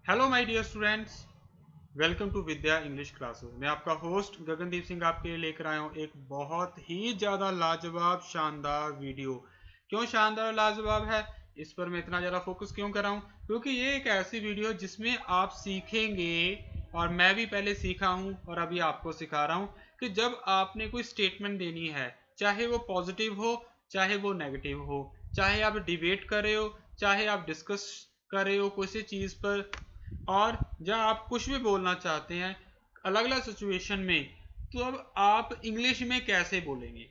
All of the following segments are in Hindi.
Hello my dear students, welcome to Vidya English classes. मैं आपका होस्ट गगनदीप सिंह आपके लिए लेकर आया हूँ एक बहुत ही ज़्यादा लाजवाब शानदार वीडियो। क्यों शानदार लाजवाब है, इस पर मैं इतना ज़्यादा फोकस क्यों कर रहा हूँ? क्योंकि ये एक ऐसी वीडियो जिसमें आप सीखेंगे, और मैं भी पहले सीखा हूँ और अभी आपको सिखा रहा हूँ कि जब आपने कोई स्टेटमेंट देनी है, चाहे वो पॉजिटिव हो चाहे वो नेगेटिव हो, चाहे आप डिबेट कर रहे हो चाहे आप डिस्कस कर रहे हो किसी चीज़ पर, और जब आप कुछ भी बोलना चाहते हैं अलग अलग सिचुएशन में, तो अब आप इंग्लिश में कैसे बोलेंगे?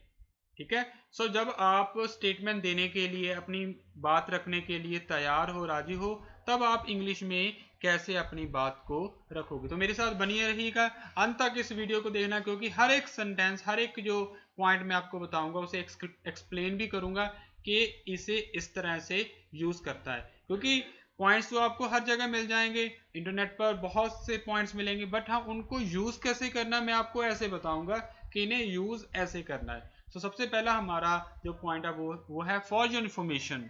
ठीक है। जब आप स्टेटमेंट देने के लिए, अपनी बात रखने के लिए तैयार हो, राजी हो, तब आप इंग्लिश में कैसे अपनी बात को रखोगे। तो मेरे साथ बनिए रहिएगा, अंत तक इस वीडियो को देखना, क्योंकि हर एक सेंटेंस, हर एक जो पॉइंट मैं आपको बताऊंगा उसे एक्सप्लेन भी करूंगा कि इसे इस तरह से यूज करता है। क्योंकि पॉइंट्स तो आपको हर जगह मिल जाएंगे, इंटरनेट पर बहुत से पॉइंट्स मिलेंगे, बट हाँ उनको यूज कैसे करना मैं आपको ऐसे बताऊंगा कि इन्हें यूज ऐसे करना है। तो सबसे पहला हमारा जो पॉइंट है वो है फॉर योर इंफॉर्मेशन।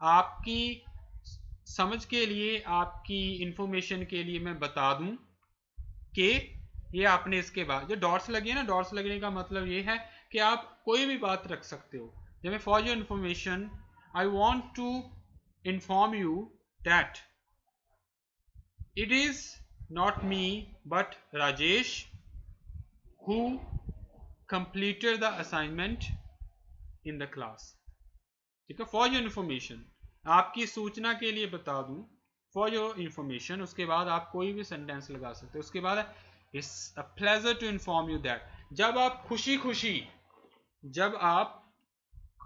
आपकी समझ के लिए, आपकी इंफॉर्मेशन के लिए मैं बता दूं कि ये आपने इसके बाद जो डॉट्स लगे ना, डॉट्स लगने का मतलब ये है कि आप कोई भी बात रख सकते हो। जब for your information I want to inform you that it is not me but Rajesh who completed the assignment in the class। ठीक है, फॉर योर इंफॉर्मेशन, आपकी सूचना के लिए बता दूं, फॉर योर इंफॉर्मेशन, उसके बाद आप कोई भी सेंटेंस लगा सकते हो। उसके बाद it's a pleasure to inform you that, जब आप खुशी खुशी, जब आप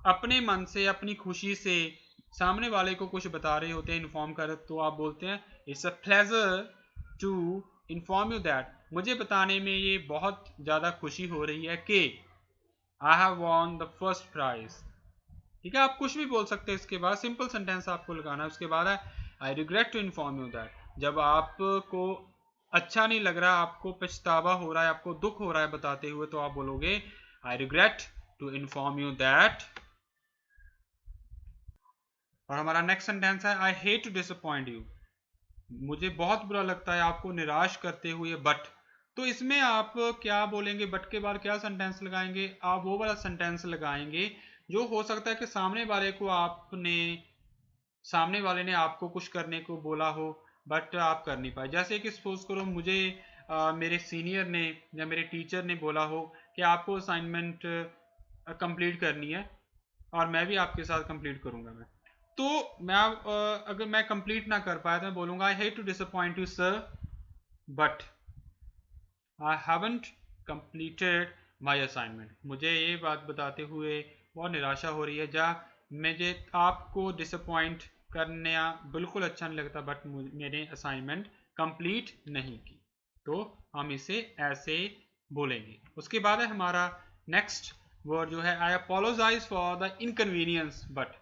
अपने मन से, अपनी खुशी से सामने वाले को कुछ बता रहे होते हैं, इन्फॉर्म कर, तो आप बोलते हैं it's a pleasure to inform you that, मुझे बताने में ये बहुत ज़्यादा खुशी हो रही है कि I have won the first prize. ठीक है, आप कुछ भी बोल सकते हैं। इसके बाद सिंपल सेंटेंस आपको लगाना है। उसके बाद है I regret to inform you that, जब आपको अच्छा नहीं लग रहा, आपको पछतावा हो रहा है, आपको दुख हो रहा है बताते हुए, तो आप बोलोगे I regret to inform you that. और हमारा नेक्स्ट सेंटेंस है I hate to disappoint you, मुझे बहुत बुरा लगता है आपको निराश करते हुए, बट। तो इसमें आप क्या बोलेंगे? बट के बाद क्या सेंटेंस लगाएंगे? आप वो वाला सेंटेंस लगाएंगे जो हो सकता है कि सामने वाले ने आपको कुछ करने को बोला हो, बट आप कर नहीं पाए। जैसे कि सपोज करो मुझे मेरे सीनियर ने या मेरे टीचर ने बोला हो कि आपको असाइनमेंट कंप्लीट करनी है, और मैं भी आपके साथ कंप्लीट करूंगा। तो मैं अगर मैं कंप्लीट ना कर पाया तो मैं बोलूंगा I hate to disappoint you sir, but I haven't completed my assignment. मुझे ये बात बताते हुए बहुत निराशा हो रही है, जहाँ मुझे आपको डिसअपॉइंट करना बिल्कुल अच्छा नहीं लगता, बट मैंने असाइनमेंट कंप्लीट नहीं की। तो हम इसे ऐसे बोलेंगे। उसके बाद है हमारा नेक्स्ट वर्ड जो है I apologise for the inconvenience, but.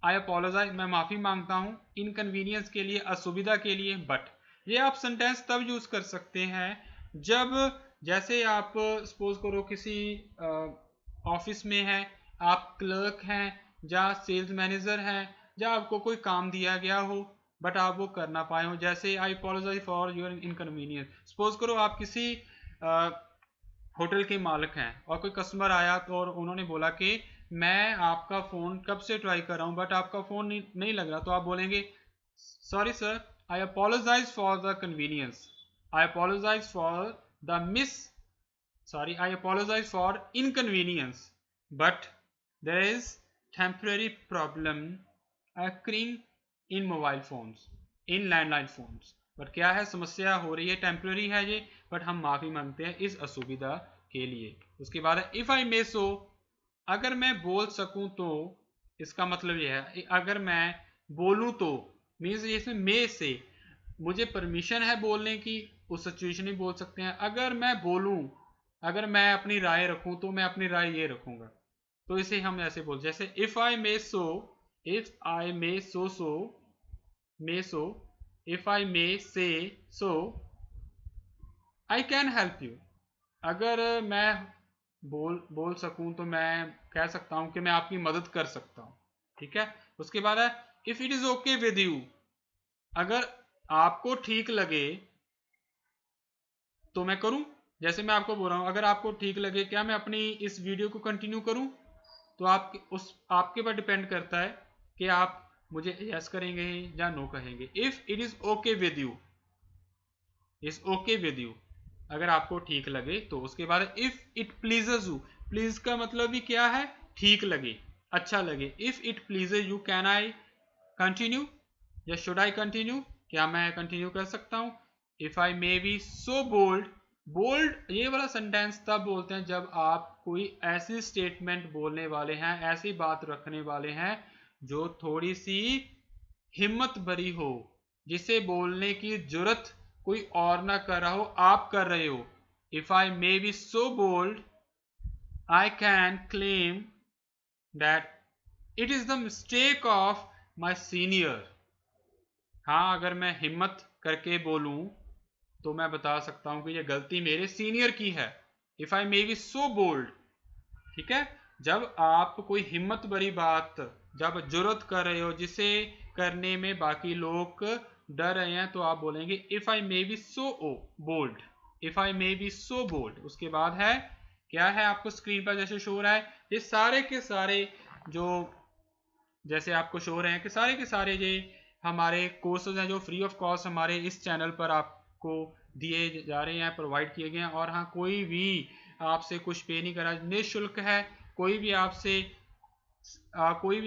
I apologise, मैं माफी मांगता हूं इनकन्वीनियंस के लिए, असुविधा के लिए, बट। ये आप सेंटेंस तब यूज कर सकते हैं जब, जैसे आप सपोज करो किसी ऑफिस में है, आप क्लर्क हैं या सेल्स मैनेजर हैं, या आपको कोई काम दिया गया हो बट आप वो कर ना पाए हो। जैसे I apologise for your inconvenience. Suppose करो आप किसी होटल के मालिक हैं और कोई कस्टमर आया तो, और उन्होंने बोला कि मैं आपका फ़ोन कब से ट्राई कर रहा हूँ बट आपका फ़ोन नहीं लग रहा। तो आप बोलेंगे sorry sir, I apologise for the convenience, I apologise for the I apologise for inconvenience, but there is temporary problem occurring in mobile phones, in landline phones. But क्या है, समस्या हो रही है, टेम्पररी है ये, बट हम माफी मांगते हैं इस असुविधा के लिए। उसके बाद इफ आई मे सो, अगर मैं बोल सकूं तो, इसका मतलब यह है अगर मैं बोलूं तो, मीन्स इसमें मे से मुझे परमिशन है बोलने की, उस सिचुएशन में बोल सकते हैं। अगर मैं बोलूं, अगर मैं अपनी राय रखूं तो मैं अपनी राय ये रखूंगा, तो इसे हम ऐसे बोल, जैसे if I may so, if I may so, if I may say so, I can help you। अगर मैं बोल सकूं तो मैं कह सकता हूं कि मैं आपकी मदद कर सकता हूं। ठीक है। उसके बाद है if it is okay with you, अगर आपको ठीक लगे तो मैं करूं। जैसे मैं आपको बोल रहा हूं, अगर आपको ठीक लगे क्या मैं अपनी इस वीडियो को कंटिन्यू करूं, तो आपके ऊपर डिपेंड करता है कि आप मुझे यस करेंगे या नो कहेंगे। If it is okay with you, is okay with you, अगर आपको ठीक लगे तो। उसके बाद if it pleases you, please का मतलब भी क्या है, ठीक लगे, अच्छा लगे। If it pleases you can I continue या शुड आई कंटिन्यू, क्या मैं कंटिन्यू कर सकता हूं। If I may be so bold, bold ये वाला सेंटेंस तब बोलते हैं जब आप कोई ऐसी स्टेटमेंट बोलने वाले हैं, ऐसी बात रखने वाले हैं जो थोड़ी सी हिम्मत भरी हो, जिसे बोलने की जरूरत कोई और ना कर रहा हो, आप कर रहे हो। If I may be so bold I can claim that it is the mistake of my senior. हाँ, अगर मैं हिम्मत करके बोलूं तो मैं बता सकता हूं कि ये गलती मेरे सीनियर की है। If I may be so bold, ठीक है। जब आप कोई हिम्मत भरी बात जब जरूरत कर रहे हो, जिसे करने में बाकी लोग डर रहे हैं, तो आप बोलेंगे if I may be so bold, if I may be so bold. उसके बाद है क्या है, आपको स्क्रीन पर जैसे शो हो रहा है, ये सारे के सारे जो जैसे आपको शो हो रहे हैं कि सारे के सारे ये हमारे कोर्सेज हैं जो फ्री ऑफ कॉस्ट हमारे इस चैनल पर आपको दिए जा रहे हैं, प्रोवाइड किए गए हैं। और हाँ, कोई भी आपसे कुछ पे नहीं करा, निःशुल्क है। कोई भी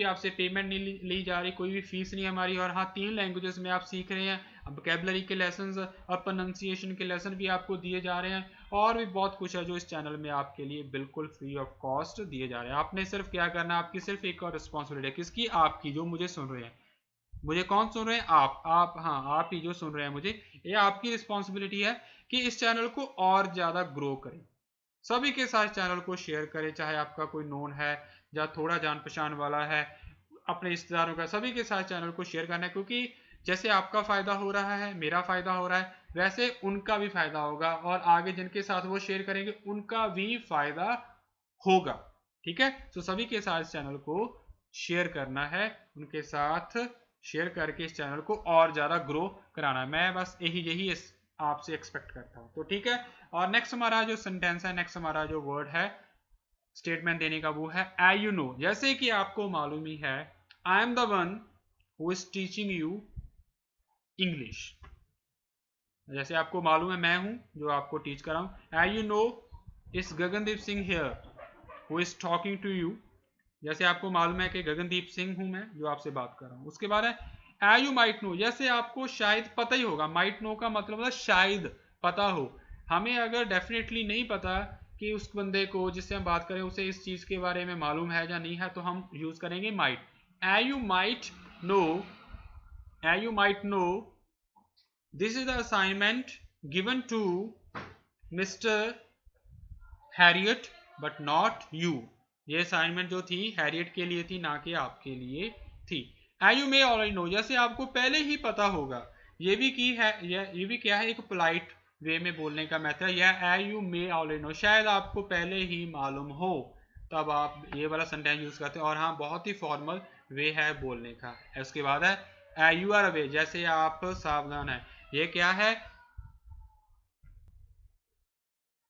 आपसे पेमेंट नहीं ली जा रही, कोई भी फीस नहीं हमारी। और हाँ, 3 लैंग्वेजेस में आप सीख रहे हैं, वोकैबुलरी के लेसन्स और प्रोनाउंसिएशन के लेसन भी आपको दिए जा रहे हैं। और भी बहुत कुछ है जो इस चैनल में आपके लिए बिल्कुल फ्री ऑफ कॉस्ट दिए जा रहे हैं। आपने सिर्फ क्या करना है, आपकी सिर्फ एक और रिस्पॉन्सिबिलिटी है, किसकी, आपकी, जो मुझे सुन रहे हैं। मुझे कौन सुन रहे हैं, आप हाँ, आप ही जो सुन रहे हैं मुझे, ये आपकी रिस्पॉन्सिबिलिटी है कि इस चैनल को और ज्यादा ग्रो करें। सभी के साथ चैनल को शेयर करें, चाहे आपका कोई नोन है या थोड़ा जान पहचान वाला है, अपने रिश्तेदारों का, सभी के साथ चैनल को शेयर करना है। क्योंकि जैसे आपका फायदा हो रहा है, मेरा फायदा हो रहा है, वैसे उनका भी फायदा होगा, और आगे जिनके साथ वो शेयर करेंगे उनका भी फायदा होगा। ठीक है, तो सभी के साथ इस चैनल को शेयर करना है, उनके साथ शेयर करके इस चैनल को और ज्यादा ग्रो कराना है। मैं बस यही आपसे एक्सपेक्ट करता हूं। तो ठीक है, और नेक्स्ट हमारा जो सेंटेंस है, नेक्स्ट हमारा जो वर्ड है स्टेटमेंट देने का, वो है आई यू नो। जैसे कि आपको मालूम ही है, I am the one who is teaching you English. जैसे आपको मालूम है, मैं हूं जो आपको टीच कर रहा हूं। I you know is Gagandeep Singh here who is talking to you. जैसे आपको मालूम है कि गगनदीप सिंह हूं मैं जो आपसे बात कर रहा हूं। उसके बाद है आई यू माइट नो। जैसे आपको शायद पता ही होगा, माइट नो का मतलब है शायद पता हो। हमें अगर डेफिनेटली नहीं पता कि उस बंदे को जिससे हम बात करें उसे इस चीज के बारे में मालूम है या नहीं है, तो हम यूज करेंगे might. I you might know, I you might know this is the assignment given to mister Harriet but not you. ये असाइनमेंट जो थी हैरियट के लिए थी, ना कि आपके लिए थी। आई यू मे ऑलरेडी नो, जैसे आपको पहले ही पता होगा। ये भी की है, ये भी क्या है, एक पोलाइट वे में बोलने का मेथड। यह आई यू मे ऑलरेडी नो, शायद आपको पहले ही मालूम हो, तब आप ये वाला सेंटेंस यूज करते हैं। और हाँ, बहुत ही फॉर्मल वे है बोलने का। उसके बाद है यू आर अवे, जैसे आप सावधान है। ये क्या है,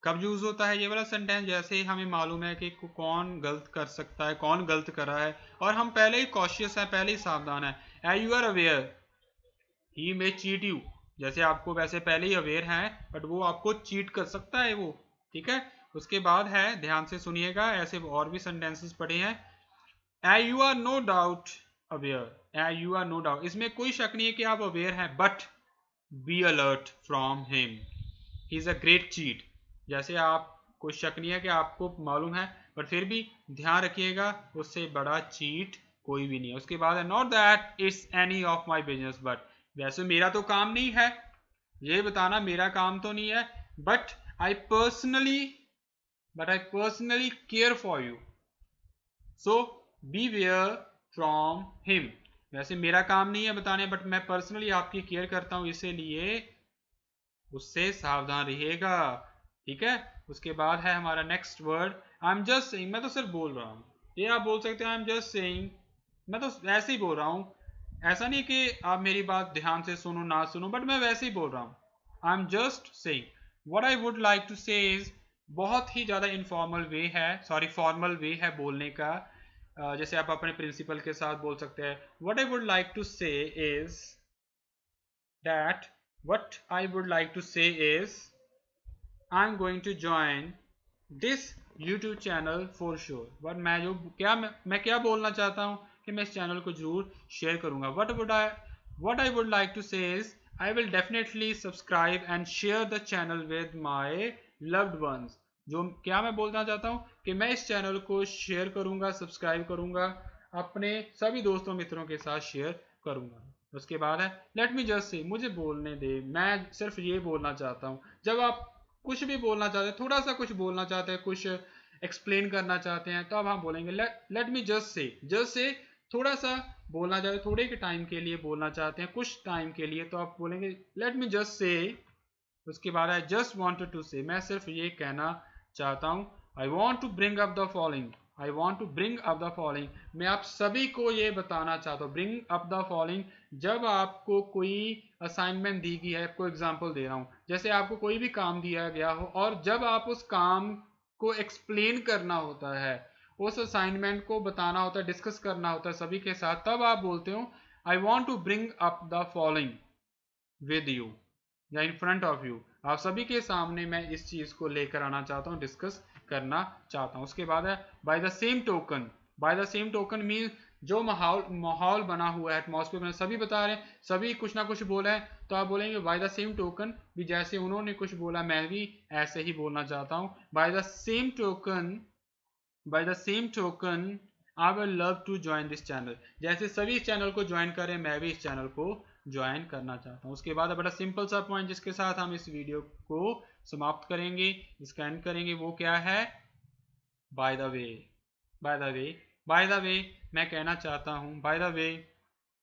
कब यूज होता है ये वाला सेंटेंस, जैसे हमें मालूम है कि कौन गलत कर सकता है, कौन गलत कर रहा है, और हम पहले ही कॉशियस है, पहले ही सावधान है। You are aware he may cheat you. जैसे आपको वैसे पहले ही अवेयर हैं, बट वो आपको चीट कर सकता है वो। ठीक है, उसके बाद है, ध्यान से सुनिएगा, ऐसे और भी सेंटेंसेस पढ़े हैं। You are no doubt aware, you are no doubt, इसमें कोई शक नहीं है कि आप अवेयर हैं, but be alert from him, he is a great cheat. जैसे आप कोई शक नहीं है कि आपको मालूम है, बट फिर भी ध्यान रखिएगा, उससे बड़ा चीट कोई भी नहीं है। उसके बाद है not that it's any of my business but, वैसे मेरा तो काम नहीं है ये बताना, मेरा काम तो नहीं है, but I personally care for you, so beware from him. वैसे मेरा काम नहीं है बताने, बट मैं पर्सनली आपकी केयर करता हूं, इसीलिए उससे सावधान रहिएगा। ठीक है, उसके बाद है हमारा next word I am just saying. मैं तो सिर्फ बोल रहा हूं, ये आप बोल सकते हैं आई एम जस्ट सेइंग, मैं तो ऐसे ही बोल रहा हूं। ऐसा नहीं कि आप मेरी बात ध्यान से सुनो ना सुनो, बट मैं वैसे ही बोल रहा हूँ। I am just saying what I would like to say is, बहुत ही ज़्यादा इनफॉर्मल वे है, सॉरी फॉर्मल वे है बोलने का। जैसे आप अपने प्रिंसिपल के साथ बोल सकते हैं, what I would like to say is that, what I would like to say is I am going to join this YouTube channel for sure. But मैं क्या बोलना चाहता हूँ कि मैं इस चैनल को जरूर शेयर करूंगा। what I would like to say is I will definitely subscribe and share the channel with my loved ones। जो क्या मैं बोलना चाहता हूँ कि मैं इस चैनल को शेयर करूंगा, सब्सक्राइब करूंगा, अपने सभी दोस्तों मित्रों के साथ शेयर करूंगा। उसके बाद है लेट मी जस्ट से, मुझे बोलने दे, मैं सिर्फ ये बोलना चाहता हूँ। जब आप कुछ भी बोलना चाहते हैं, थोड़ा सा कुछ बोलना चाहते हैं, कुछ एक्सप्लेन करना चाहते हैं, तो अब हम बोलेंगे लेट मी जस्ट से थोड़ा सा बोलना चाहते हैं, थोड़े के टाइम के लिए बोलना चाहते हैं, कुछ टाइम के लिए, तो आप बोलेंगे लेट मी जस्ट से। उसके बाद है जस्ट वांटेड टू से, मैं सिर्फ ये कहना चाहता हूँ। I want to bring up the following, I want to bring up the following, मैं आप सभी को ये बताना चाहता हूँ। ब्रिंग अप द फॉलोइंग, जब आपको कोई असाइनमेंट दी गई है, आपको एग्जांपल दे रहा हूँ, जैसे आपको कोई भी काम दिया गया हो और जब आप उस काम को एक्सप्लेन करना होता है, उस असाइनमेंट को बताना होता है, डिस्कस करना होता है सभी के साथ, तब आप बोलते हो I want to bring up the following with you या इन फ्रंट ऑफ यू। आप सभी के सामने मैं इस चीज को लेकर आना चाहता हूँ, डिस्कस करना चाहता हूँ। उसके बाद है bye the same token, by the same token mean जो माहौल बना हुआ है, एटमॉस्फेयर में सभी बता रहे हैं, सभी कुछ ना कुछ बोला है, तो आप बोलेंगे बाय द सेम टोकन, भी जैसे उन्होंने कुछ बोला मैं भी ऐसे ही बोलना चाहता हूँ। By the same token, by the same token I will love to join this channel, जैसे सभी इस चैनल को ज्वाइन करें, मैं भी इस चैनल को ज्वाइन करना चाहता हूँ। उसके बाद बड़ा सिंपल सा पॉइंट जिसके साथ हम इस वीडियो को समाप्त करेंगे, इसका एंड करेंगे, वो क्या है? By the way, by the way, by the way मैं कहना चाहता हूँ, by the way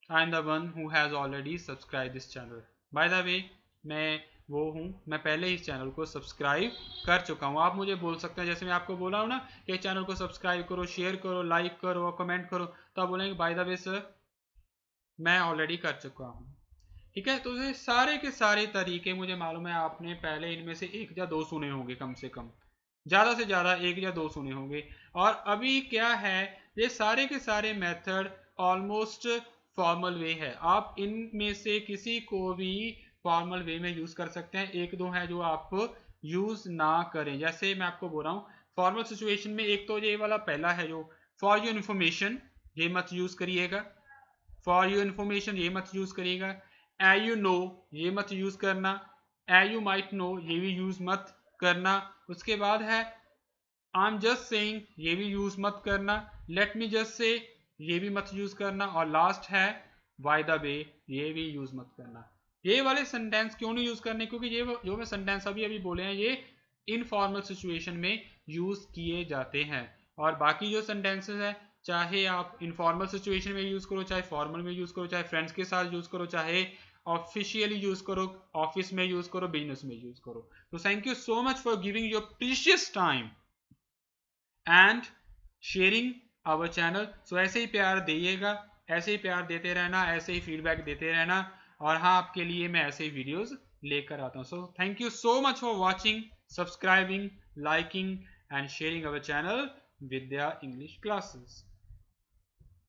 I am the one who has already subscribe this channel. By the way मैं वो हूँ, मैं पहले इस चैनल को सब्सक्राइब कर चुका हूँ। आप मुझे बोल सकते हैं, जैसे मैं आपको बोला हूँ ना कि चैनल को सब्सक्राइब करो, शेयर करो, लाइक करो, कमेंट करो, तो आप बोलेंगे बाय द वे सर मैं ऑलरेडी कर चुका हूँ। ठीक है, तो ये सारे के सारे तरीके मुझे मालूम है आपने पहले इनमें से एक या दो सुने होंगे, कम से कम ज्यादा से ज्यादा एक या दो सुने होंगे। और अभी क्या है, ये सारे के सारे मेथड ऑलमोस्ट फॉर्मल वे है, आप इनमें से किसी को भी फॉर्मल वे में यूज कर सकते हैं। एक दो है जो आप यूज ना करें, जैसे मैं आपको बोल रहा हूँ फॉर्मल सिचुएशन में, एक तो ये वाला पहला है जो फॉर योर इन्फॉर्मेशन, ये मत यूज करिएगा। फॉर योर इन्फॉर्मेशन ये मत यूज करिएगा। ए यू नो ये मत यूज करना। ए यू माइट नो ये भी यूज मत करना। उसके बाद है आई एम जस्ट सेइंग ये भी यूज मत करना। लेट मी जस्ट से ये भी मत यूज करना। और लास्ट है बाय द वे ये भी यूज मत करना। ये वाले सेंटेंस क्यों नहीं यूज करने, क्योंकि ये जो मैं सेंटेंस अभी अभी बोले हैं ये इनफॉर्मल सिचुएशन में यूज किए जाते हैं। और बाकी जो सेंटेंसेस है, चाहे आप इनफॉर्मल सिचुएशन में यूज करो, चाहे फॉर्मल में यूज करो, चाहे फ्रेंड्स के साथ यूज करो, चाहे ऑफिशियली यूज करो, ऑफिस में यूज करो, बिजनेस में यूज करो। तो thank you so much for giving your precious time and sharing our channel. So ऐसे ही प्यार दिएगा, ऐसे ही प्यार देते रहना, ऐसे ही फीडबैक देते रहना, और हाँ आपके लिए मैं ऐसे ही वीडियोस लेकर आता हूँ। So thank you so much for watching, subscribing, liking and sharing our channel Vidya English Classes।